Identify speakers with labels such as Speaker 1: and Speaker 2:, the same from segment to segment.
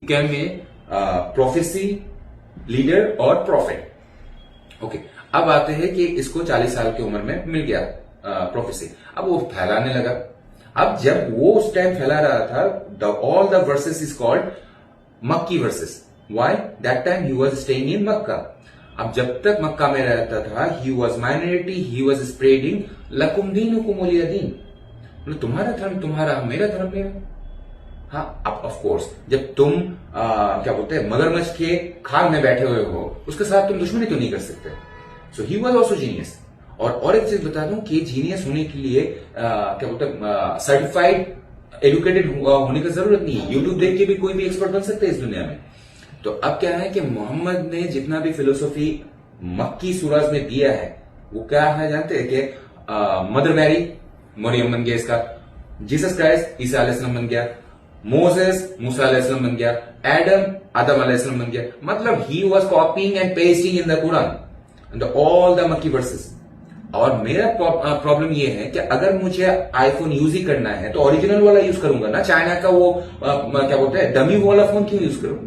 Speaker 1: Can में prophecy, leader और profit. Okay, अब आते हैं कि इसको 40 साल की उम्र में मिल गया प्रोफेसी। अब वो फैलाने लगा। अब जब वो उस टाइम फैला रहा था, all the verses is called Makki verses. Why? That time he was staying in Mecca. अब जब तक मक्का में रहता था, he was minority, he was spreading लकुम दीनुकुम वलिय दीन, मतलब तुम्हारा धर्म तुम्हारा, मेरा धर्म मेरा। हाँ, अब ऑफ कोर्स जब तुम क्या बोलते हैं मगरमच्छ के खाल में बैठे हुए हो, उसके साथ तुम दुश्मनी तो नहीं कर सकते। सो ही वाज आल्सो जीनियस। और एक चीज बता दूं कि जीनियस होने के लिए क्या बोलते हैं सर्टिफाइड एजुकेटेड होने की जरूरत नहीं है। यूट्यूब देख के भी कोई भी एक्सपर्ट बन सकते हैं इस दुनिया में। तो अब क्या है कि मोहम्मद ने जितना भी फिलोसॉफी मक्की सूरज में दिया है, वो क्या है जानते हैं कि मदर मैरी मरियम बन गया इसका, जीसस क्राइस्ट ईसा अलैहिस्सलाम बन गया, मोसेस मूसा अलैहिस्सलाम बन गया, एडम आदम अलैहिस्सलाम बन गया। मतलब he was कॉपिंग and pasting in the Quran all the मक्की वर्सेस। और मेरा प्रॉब्लम ये है कि अगर मुझे आईफोन यूज ही करना है तो ओरिजिनल वाला यूज करूंगा ना, चाइना का वो क्या बोलते हैं डमी वाला फोन क्यों यूज करूं?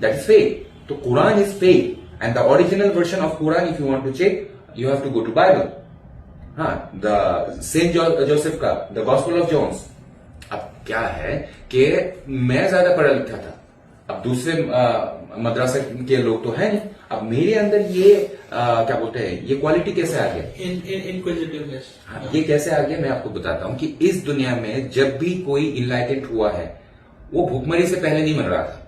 Speaker 1: That is fake. तो Quran is fake and the original version of Quran if you want to check you have to go to Bible. हाँ, द सेंट जोसेफ का द गॉस्पेल ऑफ जॉन्स। अब क्या है कि मैं ज्यादा पढ़ा लिखा था, अब दूसरे मद्रासा के लोग तो है नहीं। अब मेरे अंदर ये क्या बोलते हैं ये क्वालिटी कैसे आ गया,
Speaker 2: इनक्विजिटिवनेस।
Speaker 1: ये कैसे आ गया मैं आपको बताता हूं कि इस दुनिया में जब भी कोई इनलाइटेंड हुआ है, वो भूखमरी से पहले नहीं मर रहा था।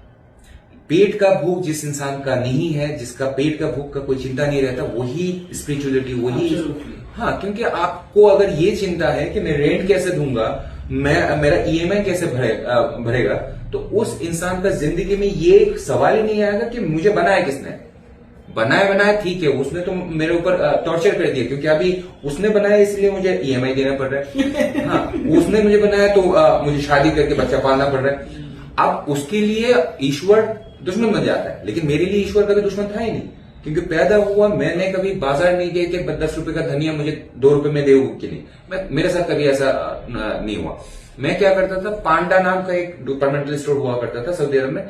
Speaker 1: पेट का भूख जिस इंसान का नहीं है, जिसका पेट का भूख का कोई चिंता नहीं रहता, वही स्पिरिचुअलिटी, वही। हाँ, क्योंकि आपको अगर ये चिंता है कि मैं रेंट कैसे दूंगा, मेरा ईएमआई कैसे भरेगा, तो उस इंसान का जिंदगी में ये सवाल ही नहीं आएगा कि मुझे बनाया किसने। बनाया ठीक है, उसने तो मेरे ऊपर टॉर्चर कर दिया, क्योंकि अभी उसने बनाया इसलिए मुझे ईएमआई देना पड़ रहा है। हाँ, उसने मुझे बनाया तो मुझे शादी करके बच्चा पालना पड़ रहा है। अब उसके लिए ईश्वर दुश्मन बन जाता है, लेकिन मेरे लिए ईश्वर कभी दुश्मन था ही नहीं, क्योंकि पैदा हुआ मैंने कभी बाजार नहीं गया कि 10 रुपए का धनिया मुझे 2 रुपए में देऊ कि नहीं। मेरे साथ कभी ऐसा नहीं हुआ। मैं क्या करता था, पांडा नाम का एक डिपार्टमेंटल स्टोर हुआ करता था सऊदी अरब में।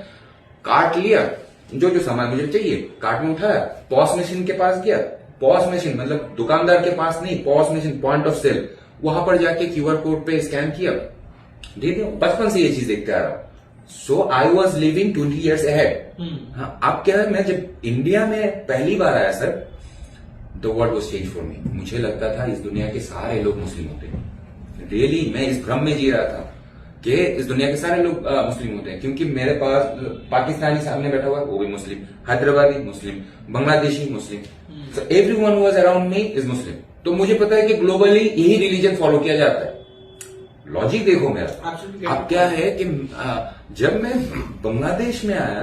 Speaker 1: काट लिया, जो सामान मुझे चाहिए कार्ट में उठाया, पॉस मशीन के पास गया, पॉस मशीन मतलब दुकानदार के पास नहीं, POS machine point of sale, वहां पर जाके क्यूआर कोड पे स्कैन किया, दे दिया। बचपन से ये चीज देखते आ रहा हूं। So I was living 20 years ahead। हाँ, अब क्या है, मैं जब इंडिया में पहली बार आया sir, the world was change for me. मुझे लगता था इस दुनिया के सारे लोग मुस्लिम होते हैं। रियली मैं इस भ्रम में जी रहा था कि इस दुनिया के सारे लोग मुस्लिम होते हैं, क्योंकि मेरे पास पाकिस्तानी सामने बैठा हुआ है, वो भी Muslim, Hyderabadi Muslim, Bangladeshi Muslim, so everyone who was around me is Muslim. तो मुझे पता है कि ग्लोबली यही रिलीजन फॉलो किया जाता है। लॉजिक देखो मेरा। अब क्या है कि जब मैं बांग्लादेश में आया,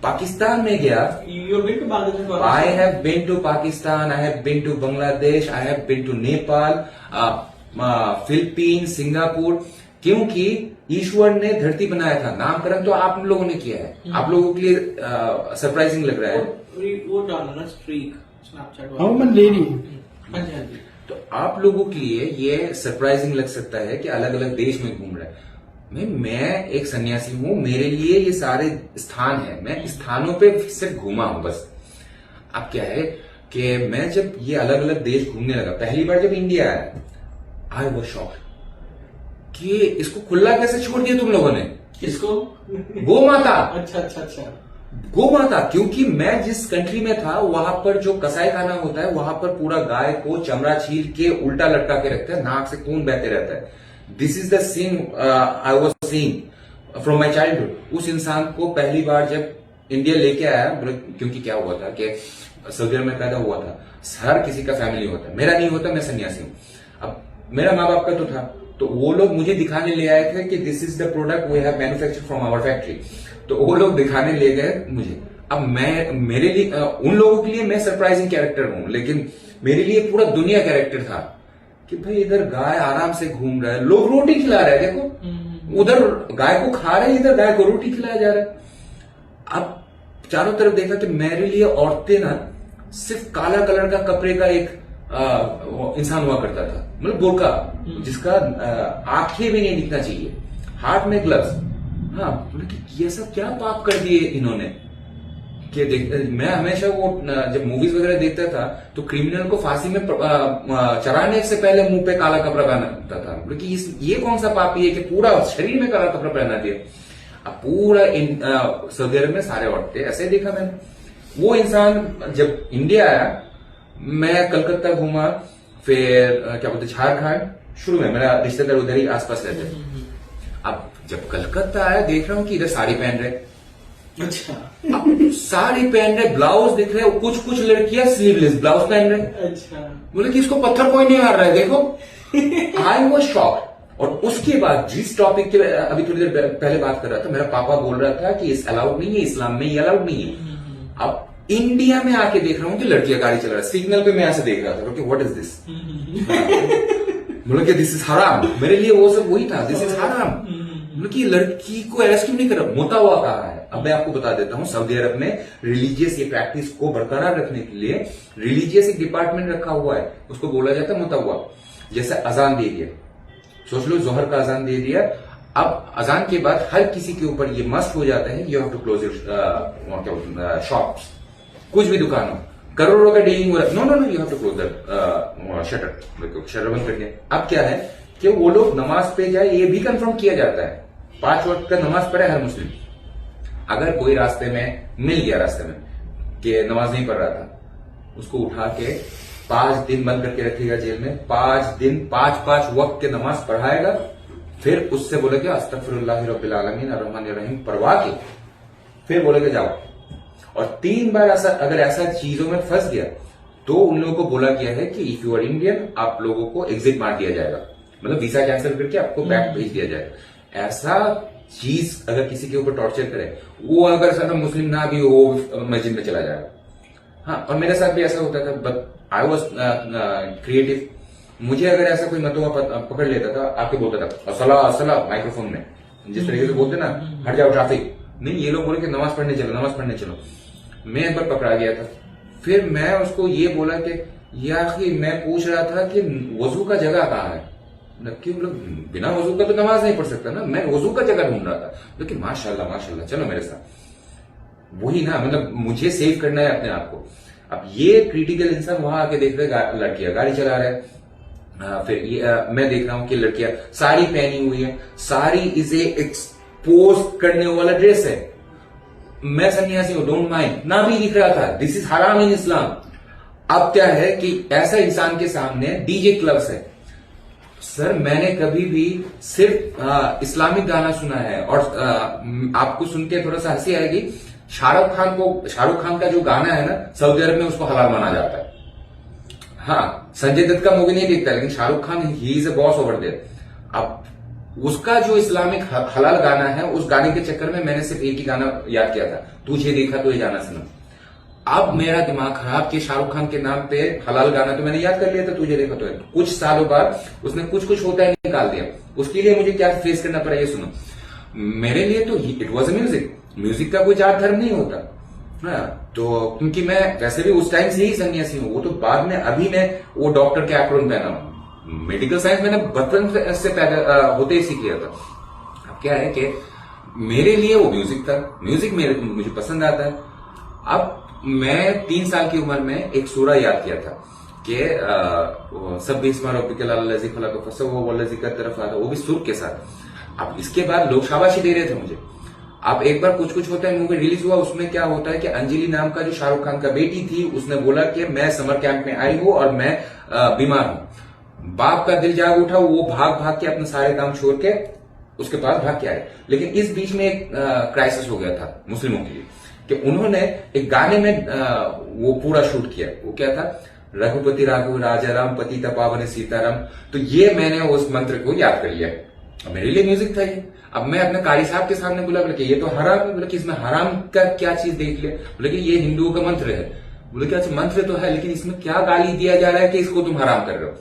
Speaker 1: पाकिस्तान में गया, I have been to Pakistan, I have been to Bangladesh, I have been to Nepal, Philippine, Singapore, क्योंकि ईश्वर ने धरती बनाया था। नामकरण तो आप लोगों ने किया है, आप लोगों के लिए सरप्राइजिंग लग रहा है।
Speaker 2: वो डालना ना स्ट्रीक स्नैपचैट
Speaker 3: हाँ ले रही
Speaker 2: हाँ जी।
Speaker 1: तो आप लोगों के लिए ये सरप्राइजिंग लग सकता है कि अलग अलग देश में घूम रहा है। मैं एक सन्यासी हूं, मेरे लिए ये सारे स्थान है, मैं स्थानों पे सिर्फ घूमा हूं बस। अब क्या है कि मैं जब ये अलग अलग देश घूमने लगा, पहली बार जब इंडिया आया, आई वाज शॉक्ड कि इसको खुला कैसे छोड़ दिया तुम लोगों ने।
Speaker 2: किसको?
Speaker 1: गो माता।
Speaker 2: अच्छा।
Speaker 1: गो माता, क्योंकि मैं जिस कंट्री में था वहां पर जो कसाई खाना होता है, वहां पर पूरा गाय को चमड़ा छील के उल्टा लटका के रखते हैं, नाक से खून बहते रहता है। This is the scene I was seeing from my childhood. उस इंसान को पहली बार जब इंडिया लेके आया, क्योंकि क्या हुआ था कि सऊदी अरब में पैदा हुआ था, हर किसी का फैमिली होता है, मेरा नहीं होता, मैं सन्यासी हूं। अब मेरा माँ बाप का तो था, तो वो लोग मुझे दिखाने ले आए थे कि this is the product we have manufactured from our factory. तो वो लोग दिखाने ले गए मुझे। अब मेरे लिए उन लोगों के लिए मैं सरप्राइजिंग कैरेक्टर हूं, लेकिन मेरे लिए पूरा दुनिया कैरेक्टर था कि भाई इधर गाय आराम से घूम रहा है, लोग रोटी खिला रहे हैं, देखो उधर गाय को खा रहे हैं, इधर गाय को रोटी खिलाया जा रहा है। अब चारों तरफ देखा कि मेरे लिए औरतें ना सिर्फ काला कलर का कपड़े का एक इंसान हुआ करता था, मतलब बुर्का, जिसका आंखें भी नहीं दिखना चाहिए, हाथ में ग्लव्स, हाँ, बोले कि ये सब क्या पाप कर दिए इन्होंने कि देख, मैं हमेशा वो जब मूवीज वगैरह देखता था तो क्रिमिनल को फांसी में चढ़ाने से पहले मुंह पे काला कपड़ा पहनाता था, बोले कि ये कौन सा पापी है कि पूरा शरीर में काला कपड़ा पहना दिया। अब पूरा सऊदी अरब में सारे औरतें ऐसे देखा मैंने। वो इंसान जब इंडिया आया, मैं कलकत्ता घूमा, फिर क्या बोलते झारखंड, शुरू में मेरा रिश्तेदार उधर ही आसपास रहते थे। अब जब कलकत्ता आया देख रहा हूँ कि इधर साड़ी पहन रहे,
Speaker 2: अच्छा
Speaker 1: अब साड़ी पहन रहे, ब्लाउज दिख रहे, कुछ कुछ लड़कियां स्लीवलेस ब्लाउज पहन रहे।
Speaker 2: अच्छा
Speaker 1: बोले कि इसको पत्थर कोई नहीं मार रहा है, देखो। I was shocked. और उसके बाद जिस टॉपिक के अभी थोड़ी देर पहले बात कर रहा था, मेरा पापा बोल रहा था कि इस अलाउड नहीं है, इस्लाम में ये अलाउड नहीं है। अब इंडिया में आके देख रहा हूँ कि लड़कियां गाड़ी चला रहा है, सिग्नल पे मैं ऐसे देख रहा था कि व्हाट इज दिस, बोला कि दिस इज हराम। मेरे लिए वो सब वही था, दिस इज हराम। बोला कि लड़की को अरेस्ट क्यों नहीं कर रहा, मोता हुआ कहा है। अब मैं आपको बता देता हूँ, सऊदी अरब में रिलीजियस ये प्रैक्टिस को बरकरार रखने के लिए रिलीजियस एक डिपार्टमेंट रखा हुआ है, उसको बोला जाता है मोता हुआ। जैसे अजान दे दिया, सोच लो जोहर का अजान दे दिया, अब अजान के बाद हर किसी के ऊपर ये मस्ट हो जाता है, you have to close your shops, कुछ भी दुकान हो, करोड़ों का डीलिंग हो रहा है, no no no you have to close that shutter बंद कर दिया। अब क्या है कि वो लोग नमाज पे जाए ये भी कंफर्म किया जाता है, 5 वक्त का नमाज पढ़े हर मुस्लिम। अगर कोई रास्ते में मिल गया, रास्ते में कि नमाज नहीं पढ़ रहा था, उसको उठा के 5 दिन बंद करके रखेगा जेल में, 5 दिन 5 वक्त के नमाज पढ़ाएगा, फिर उससे बोलेगा अस्तगफिरुल्लाह रब्बिल आलमीन अर्रहमानिर रहीम पढ़वा के फिर बोलेगा जाओ। और 3 बार ऐसा अगर ऐसा चीजों में फंस गया तो उन लोगों को बोला गया है कि इफ यू आर इंडियन, आप लोगों को एग्जिट मार दिया जाएगा, मतलब वीजा कैंसिल करके आपको बैक भेज दिया जाएगा। ऐसा चीज अगर किसी के ऊपर टॉर्चर करे, वो अगर सर मुस्लिम ना भी हो मस्जिद में चला जाएगा। हाँ, और मेरे साथ भी ऐसा होता था, बट आई वॉज क्रिएटिव। मुझे अगर ऐसा कोई मतुआ पकड़ लेता था, आके बोलता था असला असला माइक्रोफोन में, जिस तरीके से बोलते ना हट जाओ ट्रैफिक, नहीं ये लोग बोले कि नमाज पढ़ने चलो, नमाज पढ़ने चलो। मैं एक बार पकड़ा गया था, फिर मैं उसको ये बोला कि याखी मैं पूछ रहा था कि वजू का जगह कहाँ है, कि मतलब बिना वजू का तो नमाज नहीं पढ़ सकता ना, मैं वजू का जगह ढूंढ रहा था। लेकिन माशाल्लाह माशाल्लाह चलो मेरे साथ, वही ना, मतलब मुझे सेव करना है अपने आप को। अब ये क्रिटिकल इंसान वहां आके देख रहे लड़कियां गाड़ी चला रहे, फिर मैं देख रहा हूं कि लड़कियां साड़ी पहनी हुई है, साड़ी इज ए एक्सपोज करने वाला ड्रेस है। मैं सन्यासी हूं, डोंट माइंड, ना भी दिख रहा था, दिस इज हराम इन इस्लाम। अब क्या है कि ऐसा इंसान के सामने डीजे क्लब्स है। सर मैंने कभी भी सिर्फ इस्लामिक गाना सुना है, और आपको सुन के थोड़ा सा हंसी आएगी, शाहरुख खान का जो गाना है ना, सऊदी अरब में उसको हलाल माना जाता है। हाँ, संजय दत्त का मूवी नहीं देखता, लेकिन Shahrukh Khan he is a boss over there. अब उसका जो इस्लामिक हलाल गाना है, उस गाने के चक्कर में मैंने सिर्फ एक ही गाना याद किया था, तुझे देखा तो ये जाना सुना। अब मेरा दिमाग खराब कि शाहरुख खान के नाम पे हलाल गाना तो मैंने याद कर लिया था, तुझे देखा तो है। कुछ सालों बाद उसने कुछ कुछ होता है निकाल दिया। उसके लिए मुझे क्या फेस करना पड़ा ये सुनो। मेरे लिए तो इट वॉज अ म्यूजिक का कोई जात धर्म नहीं होता। हाँ, तो क्योंकि मैं वैसे भी उस टाइम से ही सन्यासी हूँ, वो तो बाद में, अभी मैं वो डॉक्टर के एप्रोन पहना हूं। मेडिकल साइंस मैंने बचपन से पैदा होते ही सीख लिया था। अब क्या है कि मेरे लिए वो म्यूजिक था, म्यूजिक मुझे पसंद आता है। अब मैं 3 साल की उम्र में एक सूरा याद किया था कि सब वो भी सुर के साथ। अब इसके बाद लोग शाबाशी दे रहे थे मुझे। अब एक बार कुछ कुछ होता है मूवी रिलीज हुआ, उसमें क्या होता है कि अंजलि नाम का जो शाहरुख खान का बेटी थी, उसने बोला कि मैं समर कैंप में आई हूं और मैं बीमार हूं। बाप का दिल जाग उठा, वो भाग भाग के अपने सारे काम छोड़ के उसके पास भाग के आए। लेकिन इस बीच में एक क्राइसिस हो गया था मुस्लिमों के लिए कि उन्होंने एक गाने में वो पूरा शूट किया। वो क्या था, रघुपति राघव राजा राम पतिता पावन सीताराम। तो ये मैंने उस मंत्र को याद कर लिया। मेरे लिए म्यूजिक था ये। अब मैं अपने कारी साहब के सामने बोला कि ये तो हराम है। बोला कि इसमें हराम का क्या चीज देख लिया। बोले कि ये हिंदुओं का मंत्र है। बोले कि अच्छा मंत्र तो है, लेकिन इसमें क्या गाली दिया जा रहा है कि इसको तुम हराम कर रहे हो।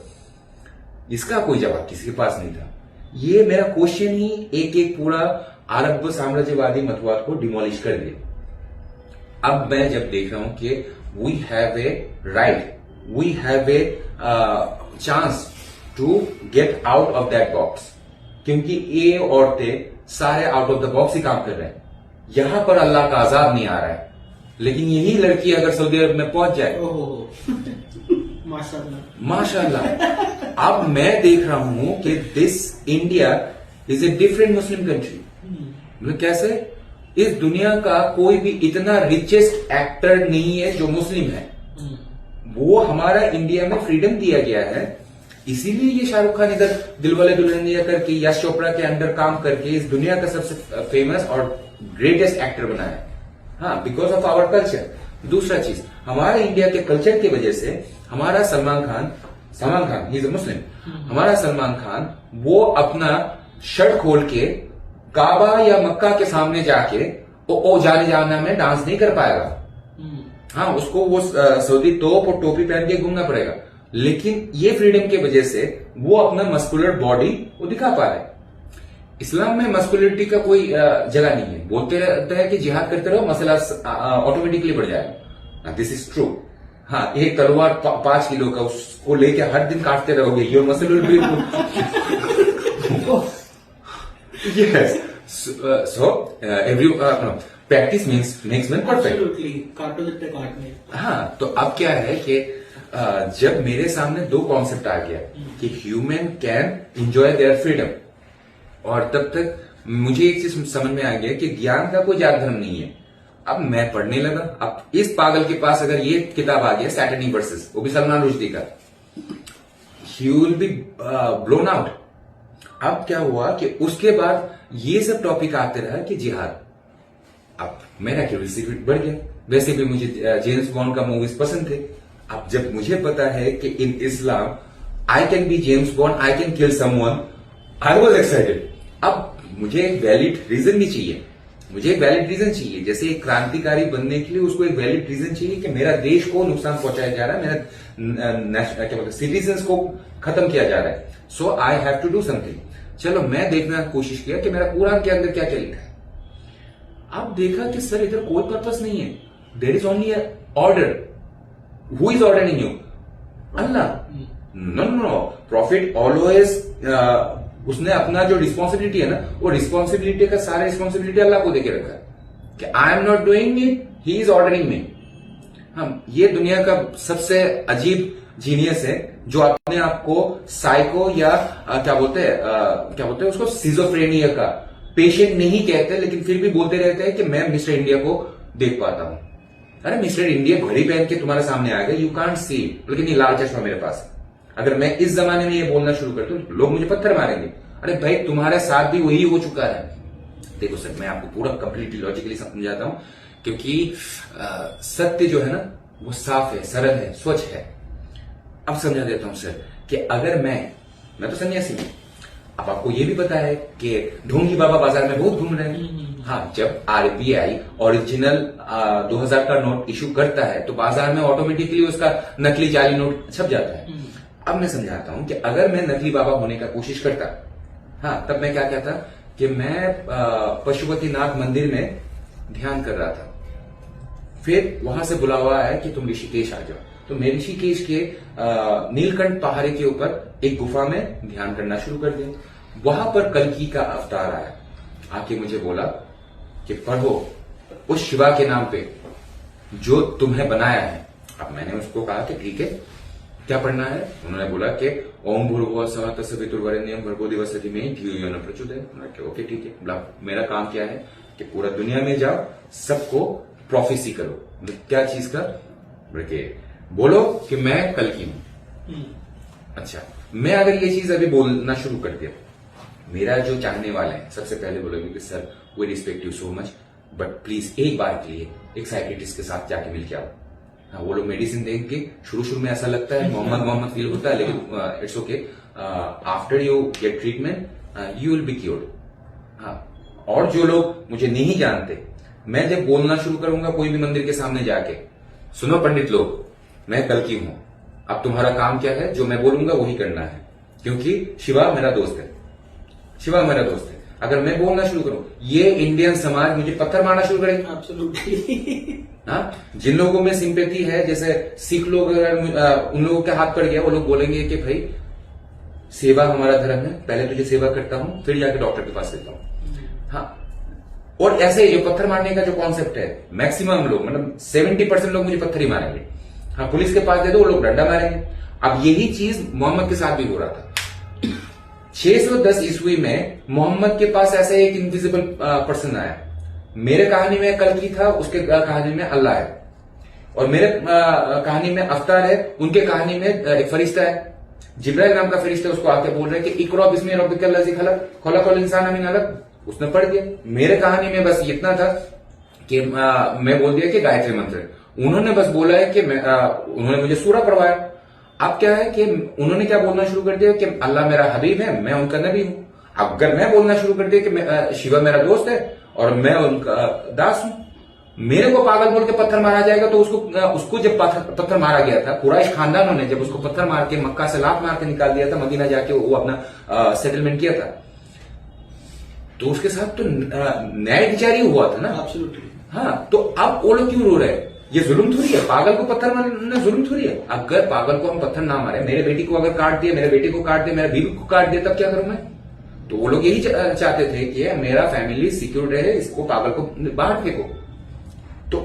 Speaker 1: इसका कोई जवाब किसी के पास नहीं था। ये मेरा क्वेश्चन ही एक एक पूरा अरब साम्राज्यवादी मतवाद को डिमोलिश कर दिया। अब मैं जब देख रहा हूं कि we have a right, we have a chance to get out of that box, क्योंकि ये औरतें सारे आउट ऑफ द बॉक्स ही काम कर रहे हैं। यहां पर अल्लाह का अजाब नहीं आ रहा है, लेकिन यही लड़की अगर सऊदी अरब में पहुंच जाए,
Speaker 2: ओहो माशाल्लाह
Speaker 1: माशाल्लाह। अब मैं देख रहा हूं कि this India is a different Muslim country. मतलब कैसे? इस दुनिया का कोई भी इतना रिचेस्ट एक्टर नहीं है जो मुस्लिम है। वो हमारा इंडिया में फ्रीडम दिया गया है, इसीलिए ये शाहरुख खान इधर दिलवाले दुल्हनिया करके, यश चोपड़ा के अंडर काम करके इस दुनिया का सबसे फेमस और ग्रेटेस्ट एक्टर बना है। हाँ, बिकॉज ऑफ आवर कल्चर। दूसरा चीज, हमारे इंडिया के कल्चर की वजह से हमारा Salman Khan he is a Muslim, हमारा सलमान खान वो अपना शर्ट खोल के काबा या मक्का के सामने जाके ओ जाने जाना में डांस नहीं कर पाएगा। हाँ, उसको वो सऊदी तोप और टोपी पहन के घूमना पड़ेगा, लेकिन ये फ्रीडम की वजह से वो अपना मस्कुलर बॉडी वो दिखा पा रहे हैं। इस्लाम में मस्कुलिटी का कोई जगह नहीं है। बोलते रहते हैं कि जिहाद करते रहो, मसला ऑटोमेटिकली बढ़ जाएगा। This is true. हाँ, एक तलवार 5 किलो का, उसको लेके हर दिन काटते रहोगे, your muscle will be yes. So every practice makes man perfect.
Speaker 2: Absolutely, काटो जितने काटने।
Speaker 1: हाँ, तो अब क्या है कि जब मेरे सामने दो कॉन्सेप्ट आ गया कि human can enjoy their freedom, और तब तक मुझे एक चीज समझ में आ गया कि ज्ञान का कोई जात धर्म नहीं है। अब मैं पढ़ने लगा। अब इस पागल के पास अगर ये किताब आ गया, सैटर्नी वर्सेस, वो भी सलमान रुश्दी का, he will be blown out. अब क्या हुआ कि उसके बाद ये सब टॉपिक आते रहा कि जिहाद। अब मेरा क्यूरियोसिटी बढ़ गया। वैसे भी मुझे जेम्स बॉन्ड का मूवीज पसंद थे। अब जब मुझे पता है कि in Islam I can be James Bond, I can kill someone, I was excited. अब मुझे एक वैलिड रीजन भी चाहिए, मुझे एक वैलिड रीजन चाहिए। जैसे एक क्रांतिकारी बनने के लिए उसको एक वैलिड रीजन चाहिए कि मेरा देश को नुकसान पहुंचाया जा रहा है, मेरा क्या बोलते सिटीजन्स को खत्म किया जा रहा है। So I have to do something. चलो, मैं देखने की कोशिश किया कि मेरा कुरान के अंदर क्या क्या लिखा है। अब देखा कि सर इधर कोई पर्पस नहीं है, there is only order. Who is ordering you? Allah. No no no, profit always उसने अपना जो रिस्पॉन्सिबिलिटी है ना, वो रिस्पॉन्सिबिलिटी का सारा रिस्पॉन्सिबिलिटी अल्लाह को देके रखा है कि I am not doing it, he is ordering me. हम ये दुनिया का सबसे अजीब जीनियस है जो अपने आप को साइको या क्या बोलते हैं उसको सिजोफ्रेनिया का पेशेंट नहीं कहते, लेकिन फिर भी बोलते रहते हैं कि मैं मिस्टर इंडिया को देख पाता हूं। अरे मिस्टर इंडिया घड़ी पहन के तुम्हारे सामने आ गया, यू कांट सी, लेकिन ये लाल चश्मा मेरे पास है। अगर मैं इस जमाने में ये बोलना शुरू करता हूं, लोग मुझे पत्थर मारेंगे। अरे भाई, तुम्हारे साथ भी वही हो चुका है। देखो सर, मैं आपको पूरा कंप्लीटली लॉजिकली समझाता हूं, क्योंकि सत्य जो है ना वो साफ है, सरल है, स्वच्छ है। अब समझा देता हूं सर कि अगर मैं तो सन्यासी हूं। अब आपको ये भी पता है कि ढोंगी बाबा बाजार में बहुत घूम रहे हैं। हाँ, जब आरबीआई ओरिजिनल 2000 का नोट इशू करता है तो बाजार में ऑटोमेटिकली उसका नकली जाली नोट छप जाता है। अब मैं समझाता हूं कि अगर मैं नकली बाबा होने का कोशिश करता, हाँ, तब मैं क्या कहता कि मैं पशुपतिनाथ मंदिर में ध्यान कर रहा था, फिर वहां से बुलावा है कि तुम ऋषिकेश आ जाओ। तो मैं ऋषिकेश के नीलकंठ पहाड़ी के ऊपर एक गुफा में ध्यान करना शुरू कर दिया। वहां पर कल्कि का अवतार आया, आके मुझे बोला कि पढ़ो उस शिवा के नाम पे जो तुम्हें बनाया है। अब मैंने उसको कहा कि ठीक है, क्या पढ़ना है? उन्होंने बोला कि ओम भूर्भुवः स्वः तत्सवितुर्वरेण्यं भर्गो दिवस्य धीमहि धियो यो न प्रचोदयात्। ओके ठीक है, मेरा काम क्या है कि पूरा दुनिया में जाओ, सबको प्रोफेसी करो। क्या चीज का? बोलो कि मैं कल्कि हूं। अच्छा, मैं अगर ये चीज अभी बोलना शुरू कर दिया, मेरा जो चाहने वाले हैं सबसे पहले बोलोगे कि sir we respect you so much, but please एक बार के लिए एक साइकियाट्रिस्ट के साथ जाके मिल के आओ। हाँ, वो लोग मेडिसिन देंगे, शुरू में ऐसा लगता है मोहम्मद फील होता है, लेकिन it's okay, after you get treatment you will be cured. हाँ, और जो लोग मुझे नहीं जानते, मैं जब बोलना शुरू करूंगा कोई भी मंदिर के सामने जाके, सुनो पंडित लोग, मैं कल्कि हूं, अब तुम्हारा काम क्या है? जो मैं बोलूंगा वही करना है, क्योंकि शिवा मेरा दोस्त है, शिवा मेरा दोस्त है। अगर मैं बोलना शुरू करूं, ये इंडियन समाज मुझे पत्थर मारना शुरू करेंगे।
Speaker 2: एब्सोल्युटली।
Speaker 1: हाँ, जिन लोगों में सिंपैथी है, जैसे सिख लोग, अगर उन लोगों के हाथ पड़ गया, वो लोग बोलेंगे कि भाई सेवा हमारा धर्म है, पहले तुझे सेवा करता हूं, फिर जाके डॉक्टर के पास लेता हूं। हाँ, और ऐसे ये पत्थर मारने का जो कॉन्सेप्ट है, मैक्सिमम लोग मतलब 70% लोग मुझे पत्थर ही मारेंगे। हाँ, पुलिस के पास दे दो, वो लोग डंडा मारेंगे। अब यही चीज मोहम्मद के साथ भी हो रहा था। 610 ईस्वी में मोहम्मद के पास ऐसा एक इनविजिबल पर्सन आया। मेरे कहानी में कल्कि था, उसके कहानी में अल्लाह है, और मेरे कहानी में अफ्तार है, उनके कहानी में एक फरिश्ता है, जिब्राइल नाम का फरिश्ता। उसको आके बोल रहे हैं कि इकरा बिस्मि रब्बिकल लज़ी खलक खलक़ल इंसाना मिन अलक़। उसने पढ़ दिया। मेरे कहानी में बस इतना था कि मैं बोल दिया कि गायत्री मंत्र। उन्होंने बस बोला है कि उन्होंने मुझे सूरा पढ़वाया। अब क्या है कि उन्होंने क्या बोलना शुरू कर दिया कि अल्लाह मेरा हबीब है, मैं उनका नबी हूं। अगर मैं बोलना शुरू कर दिया कि शिवा मेरा दोस्त है और मैं उनका दास हूं, मेरे को पागल बोल के पत्थर मारा जाएगा। तो उसको जब पत्थर मारा गया था, कुरैश खानदानों ने जब उसको पत्थर मार के मक्का से लात मार के निकाल दिया था, मदीना जाके वो अपना सेटलमेंट किया था, तो उसके साथ तो न्याय विचार ही हुआ था ना।
Speaker 2: एब्सोल्युटली।
Speaker 1: हाँ, तो अब वो लोग क्यों रो रहे हैं? ये जुल्म थोड़ी है, पागल को पत्थर मारना जुल्म थोड़ी है। अगर पागल को हम पत्थर ना मारे, मेरे बेटी को अगर काट दिया, मेरे बेटे को काट दिया, मेरे बीवी को काट दिया, तब क्या करूं मैं? तो वो लोग यही चाहते थे कि मेरा फैमिली सिक्योर रहे, इसको पागल को बाहर फेंको। तो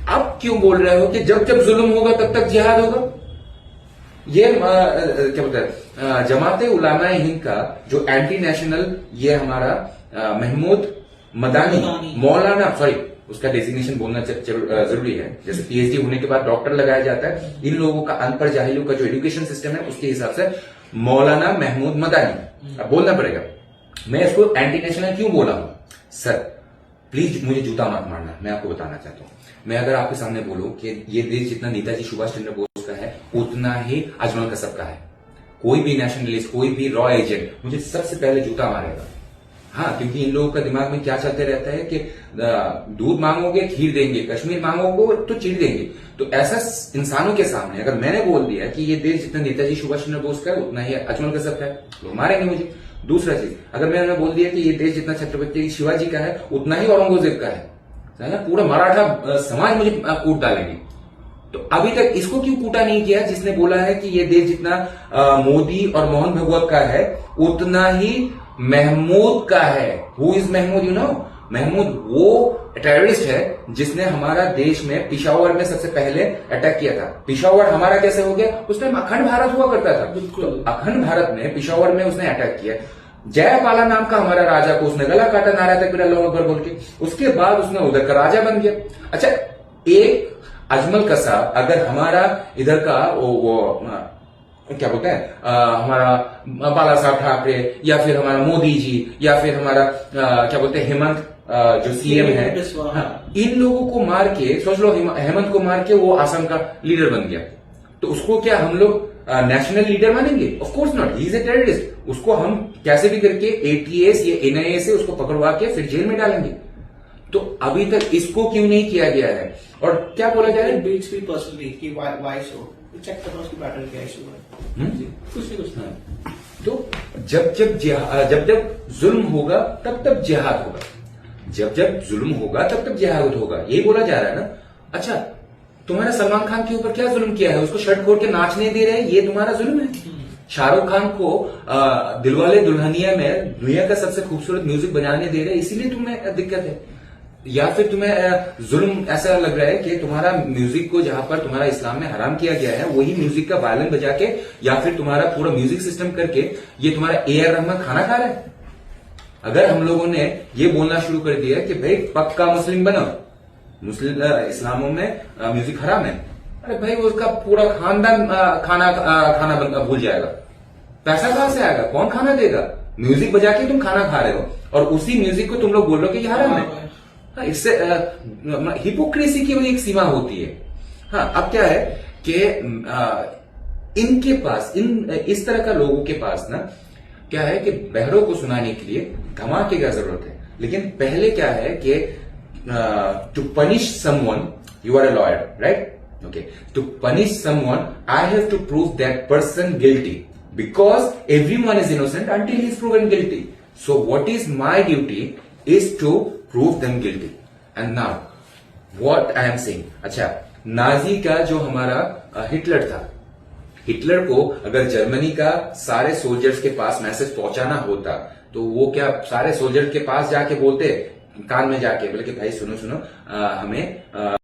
Speaker 1: अब क्यों बोल रहे हो कि जब जब जुल्म होगा तब तक जिहाद होगा? ये क्या बोलते हैं, जमाते उलामाए हिंद का जो एंटी नेशनल, ये हमारा महमूद मदानी मौलाना, सॉरी उसका डेजिग्नेशन बोलना जरूरी है। जैसे पीएचडी होने के बाद डॉक्टर लगाया जाता है, इन लोगों का अनपढ़ जाहिलों का जो एजुकेशन सिस्टम है उसके हिसाब से मौलाना महमूद मदानी। अब बोलना पड़ेगा। मैं इसको एंटी नेशनल क्यों बोला हूं? सर प्लीज मुझे जूता मत मारना, मैं आपको बताना चाहता हूं। मैं अगर आपके सामने बोलूं कि ये देश जितना नेताजी सुभाष चंद्र बोस का है उतना ही अजमल कसब का है, कोई भी नेशनलिस्ट, कोई भी रॉ एजेंट मुझे सबसे पहले जूता मारेगा। हाँ, क्योंकि इन लोगों का दिमाग में क्या चलते रहता है कि दूध मांगोगे खीर देंगे, कश्मीर मांगोगे तो चीर देंगे। तो ऐसा इंसानों के सामने अगर मैंने बोल दिया कि ये देश जितना नेताजी सुभाष चंद्र बोस का है उतना ही अजमल कसब का है, लोग मारेंगे मुझे। दूसरा चीज, अगर मैंने बोल दिया कि ये देश जितना छत्रपति शिवाजी का है उतना ही औरंगजेब का है ना, पूरा मराठा समाज मुझे कूट डालेंगे। तो अभी तक इसको क्यों कूटा नहीं किया जिसने बोला है कि ये देश जितना मोदी और मोहन भगवत का है उतना ही महमूद का है। Who is Mahmood? You know, Mahmood वो टेररिस्ट है जिसने हमारा देश में पिशावर में सबसे पहले अटैक किया था। पिशावर हमारा कैसे हो गया? उस टाइम अखंड भारत हुआ करता था।
Speaker 2: बिल्कुल।
Speaker 1: अखंड भारत में पिशावर में उसने अटैक किया। जयपाला नाम का हमारा राजा को उसने गला काटा नारा तक अल्लाहू अकबर बोल के। उसके बाद उसने उधर का राजा बन गया। अच्छा, एक अजमल कसाब अगर हमारा इधर का वो क्या बोलते हैं हमारा बाला साहब ठाकरे या फिर हमारा मोदी जी या फिर हमारा क्या बोलते हैं हेमंत जो सीएम है, हाँ, इन लोगों को मार के सोच लो, हेमंत को मार के वो असम का लीडर बन गया, तो उसको क्या हम लोग नेशनल लीडर मानेंगे? Of course not, he is a terrorist. उसको हम कैसे भी करके एटीएस या एनआईए से उसको पकड़वा के फिर जेल में डालेंगे। तो अभी तक इसको क्यों नहीं किया गया है? और क्या बोला जाए,
Speaker 2: बीट्स मी पर्सनली कि व्हाई सो चेक करना उसकी बैटल क्या इशू है। कुछ नहीं कुछ नहीं।
Speaker 1: तो जब जब जुल्म होगा तब तब जिहाद होगा, जब जब जुल्म होगा तब तब जिहाद होगा, यही बोला जा रहा है ना। अच्छा, तुम्हारा सलमान खान के ऊपर क्या जुल्म किया है? उसको शर्ट खोल के नाचने दे रहे हैं, ये तुम्हारा जुल्म है। शाहरुख खान को दिलवाले दुल्हनिया में दुनिया का सबसे खूबसूरत म्यूजिक बजाने दे रहे हैं, इसीलिए तुम्हें दिक्कत है। या फिर तुम्हें जुल्म ऐसा लग रहा है कि तुम्हारा म्यूजिक को जहां पर तुम्हारा इस्लाम में हराम किया गया है वही म्यूजिक का वायलिन बजा के या फिर तुम्हारा पूरा म्यूजिक सिस्टम करके ये तुम्हारा ए.आर. रहमान खाना खा रहा है। अगर हम लोगों ने ये बोलना शुरू कर दिया कि भाई पक्का मुस्लिम बनो, मुस्लिम इस्लामों में म्यूजिक हराम है, अरे भाई उसका पूरा खानदान खाना भूल जाएगा। पैसा कहां से आएगा? कौन खाना देगा? म्यूजिक बजा के तुम खाना खा रहे हो और उसी म्यूजिक को तुम लोग बोल रहे हो कि ये हराम है। हाँ, इससे हिपोक्रेसी की एक सीमा होती है। हाँ, अब क्या है कि इनके पास इस तरह का लोगों के पास ना क्या है कि बहरों को सुनाने के लिए धमाके की जरूरत है। लेकिन पहले क्या है कि to punish someone, you are a lawyer, right? Okay, to punish someone, I have to prove that person guilty because everyone is innocent until he is proven guilty. So what is my duty is to prove them guilty. And now, what I am saying, अच्छा, Nazi का जो हमारा Hitler था, Hitler को अगर Germany का सारे soldiers के पास मैसेज पहुंचाना होता तो वो क्या सारे सोल्जर के पास जाके बोलते कान में जाके बोले कि भाई सुनो सुनो हमें